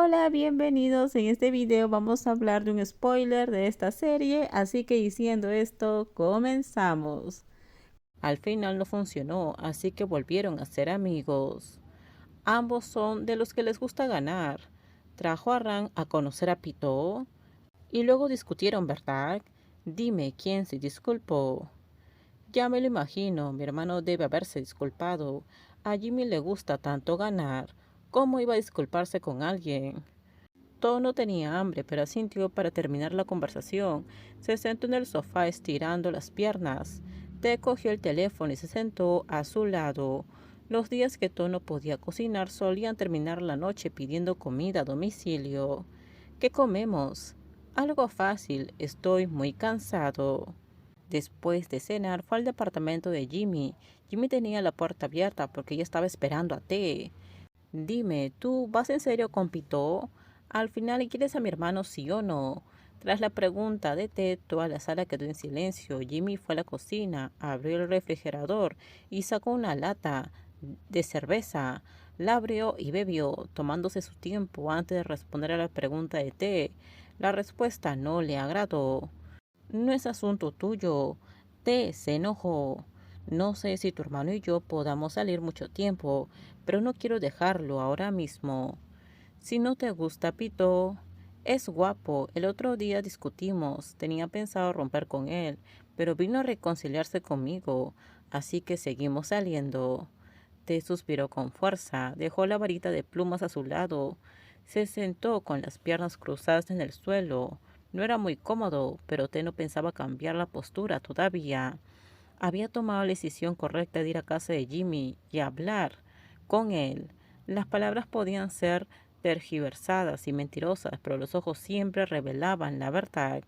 Hola, bienvenidos. En este video vamos a hablar de un spoiler de esta serie, así que diciendo esto, comenzamos. Al final no funcionó, así que volvieron a ser amigos. Ambos son de los que les gusta ganar. Trajo a Ran a conocer a Pitó y luego discutieron, ¿verdad? Dime quién se disculpó. Ya me lo imagino, mi hermano debe haberse disculpado. A Jimmy le gusta tanto ganar. ¿Cómo iba a disculparse con alguien? Todo no tenía hambre, pero asintió para terminar la conversación. Se sentó en el sofá estirando las piernas. Te cogió el teléfono y se sentó a su lado. Los días que Tono podía cocinar solían terminar la noche pidiendo comida a domicilio. ¿Qué comemos? Algo fácil, estoy muy cansado. Después de cenar fue al departamento de Jimmy. Jimmy tenía la puerta abierta porque ella estaba esperando a T. Dime, ¿tú vas en serio con Pitó? Al final, ¿quieres a mi hermano sí o no? Tras la pregunta de Ted, toda la sala quedó en silencio. Jimmy fue a la cocina, abrió el refrigerador y sacó una lata de cerveza. La abrió y bebió, tomándose su tiempo antes de responder a la pregunta de Ted. La respuesta no le agradó. No es asunto tuyo. Ted se enojó. No sé si tu hermano y yo podamos salir mucho tiempo, pero no quiero dejarlo ahora mismo. Si no te gusta Pito, es guapo. El otro día discutimos. Tenía pensado romper con él, pero vino a reconciliarse conmigo, así que seguimos saliendo. Te suspiró con fuerza, dejó la varita de plumas a su lado, se sentó con las piernas cruzadas en el suelo. No era muy cómodo, pero Te no pensaba cambiar la postura todavía. Había tomado la decisión correcta de ir a casa de Jimmy y hablar con él. Las palabras podían ser tergiversadas y mentirosas, pero los ojos siempre revelaban la verdad.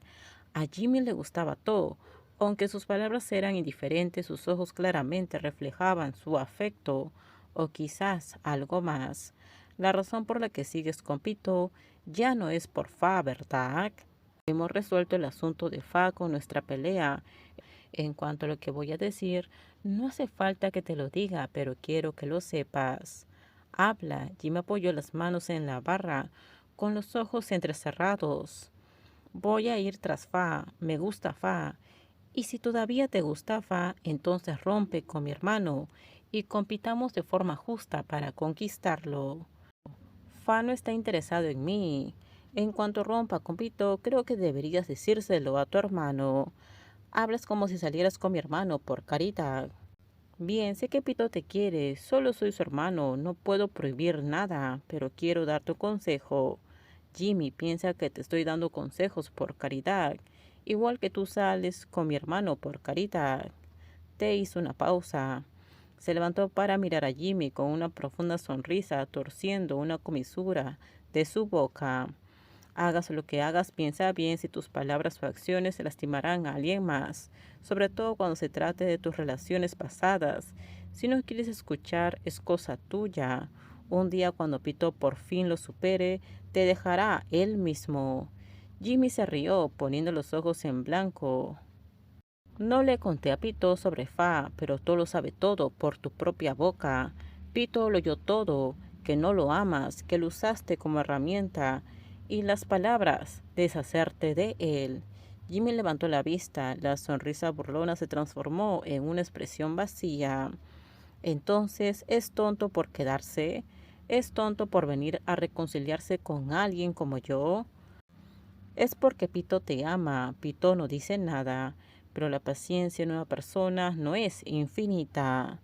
A Jimmy le gustaba todo. Aunque sus palabras eran indiferentes, sus ojos claramente reflejaban su afecto o quizás algo más. La razón por la que sigues con Pito ya no es por Fa, ¿verdad? Hemos resuelto el asunto de Fa con nuestra pelea. En cuanto a lo que voy a decir, no hace falta que te lo diga, pero quiero que lo sepas. Habla. Jim apoyó las manos en la barra, con los ojos entrecerrados. Voy a ir tras Fa. Me gusta Fa. Y si todavía te gusta Fa, entonces rompe con mi hermano y compitamos de forma justa para conquistarlo. Fa no está interesado en mí. En cuanto rompa con Pito, creo que deberías decírselo a tu hermano. Hablas como si salieras con mi hermano, por caridad. Bien, sé que Pito te quiere, solo soy su hermano, no puedo prohibir nada, pero quiero darte un consejo. Jimmy piensa que te estoy dando consejos por caridad, igual que tú sales con mi hermano por caridad. Te hizo una pausa. Se levantó para mirar a Jimmy con una profunda sonrisa, torciendo una comisura de su boca. Hagas lo que hagas, piensa bien si tus palabras o acciones lastimarán a alguien más, sobre todo cuando se trate de tus relaciones pasadas. Si no quieres escuchar, es cosa tuya. Un día cuando Pito por fin lo supere, te dejará él mismo. Jimmy se rió, poniendo los ojos en blanco. No le conté a Pito sobre Fa, pero tú lo sabe todo por tu propia boca. Pito lo oyó todo, que no lo amas, que lo usaste como herramienta, y las palabras, deshacerte de él. Jimmy levantó la vista, la sonrisa burlona se transformó en una expresión vacía. Entonces, ¿es tonto por quedarse? ¿Es tonto por venir a reconciliarse con alguien como yo? Es porque Pito te ama. Pito no dice nada, pero la paciencia en una persona no es infinita.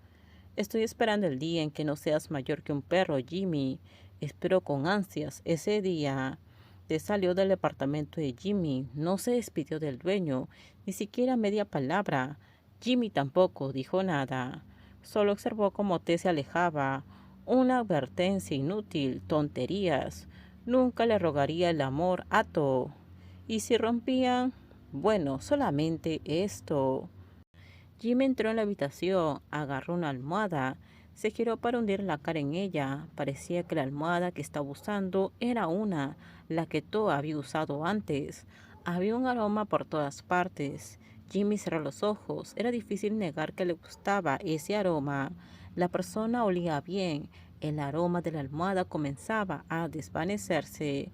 Estoy esperando el día en que no seas mayor que un perro, Jimmy. Espero con ansias ese día. Te salió del departamento de Jimmy. No se despidió del dueño, ni siquiera media palabra. Jimmy tampoco dijo nada. Solo observó cómo T se alejaba. Una advertencia inútil, tonterías. Nunca le rogaría el amor a To. Y si rompían, bueno, solamente esto. Jim entró en la habitación, agarró una almohada, se giró para hundir la cara en ella. Parecía que la almohada que estaba usando era la que To había usado antes. Había un aroma por todas partes. Jimmy cerró los ojos. Era difícil negar que le gustaba ese aroma. La persona olía bien. el aroma de la almohada comenzaba a desvanecerse.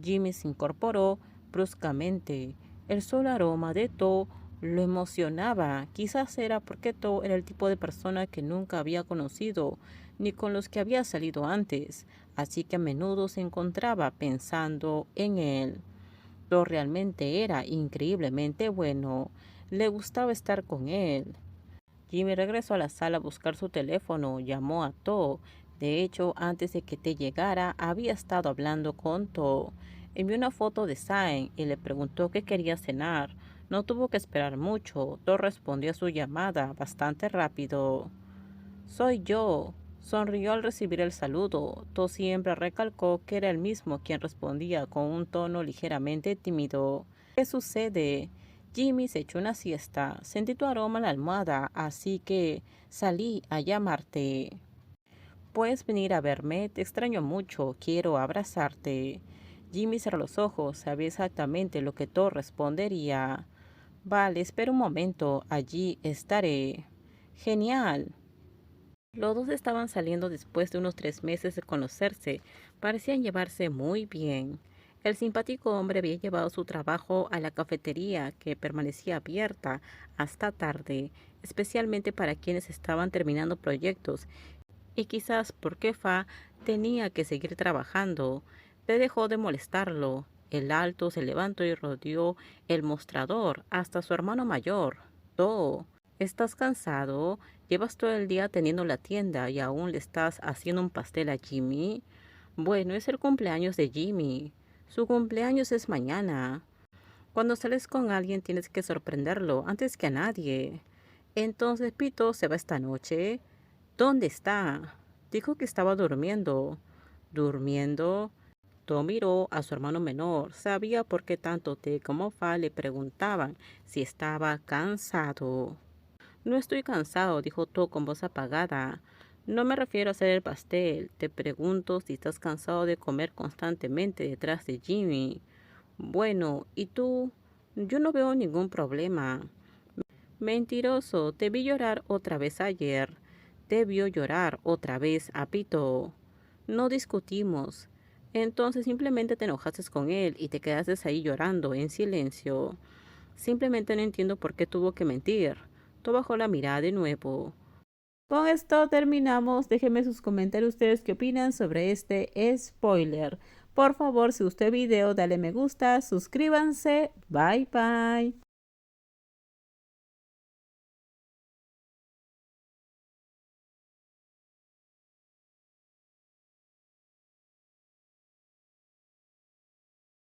Jimmy se incorporó bruscamente. El solo aroma de To lo emocionaba. Quizás era porque To era el tipo de persona que nunca había conocido, ni con los que había salido antes, así que a menudo se encontraba pensando en él. To realmente era increíblemente bueno. Le gustaba estar con él. Jimmy regresó a la sala a buscar su teléfono, llamó a To. De hecho, antes de que Te llegara, había estado hablando con To. Envió una foto de Zayn y le preguntó qué quería cenar. No tuvo que esperar mucho. To respondió a su llamada bastante rápido. Soy yo. Sonrió al recibir el saludo. To siempre recalcó que era el mismo quien respondía con un tono ligeramente tímido. ¿Qué sucede? Jimmy se echó una siesta. Sentí tu aroma en la almohada, así que salí a llamarte. Puedes venir a verme, te extraño mucho, quiero abrazarte. Jimmy cerró los ojos, sabía exactamente lo que To respondería. Vale, espera un momento, allí estaré. Genial. Los dos estaban saliendo después de unos 3 meses de conocerse. Parecían llevarse muy bien. El simpático hombre había llevado su trabajo a la cafetería, que permanecía abierta hasta tarde, especialmente para quienes estaban terminando proyectos, y quizás porque Fa tenía que seguir trabajando. Te dejó de molestarlo. El alto se levantó y rodeó el mostrador hasta su hermano mayor. Oh, ¿estás cansado? ¿Llevas todo el día teniendo la tienda y aún le estás haciendo un pastel a Jimmy? Bueno, es el cumpleaños de Jimmy. Su cumpleaños es mañana. Cuando sales con alguien tienes que sorprenderlo antes que a nadie. Entonces Pito se va esta noche. ¿Dónde está? Dijo que estaba durmiendo. ¿Durmiendo? To miró a su hermano menor. Sabía por qué tanto Te como Fa le preguntaban si estaba cansado. No estoy cansado, dijo To con voz apagada. No me refiero a hacer el pastel. Te pregunto si estás cansado de comer constantemente detrás de Jimmy. Bueno, ¿y tú? Yo no veo ningún problema. Mentiroso, te vi llorar otra vez ayer. Te vio llorar otra vez a Pito. No discutimos. Entonces simplemente te enojaste con él y te quedaste ahí llorando en silencio. Simplemente no entiendo por qué tuvo que mentir. To bajó la mirada de nuevo. Con esto terminamos. Déjenme sus comentarios ustedes qué opinan sobre este spoiler. Por favor, si gustó el video, dale me gusta, suscríbanse. Bye bye.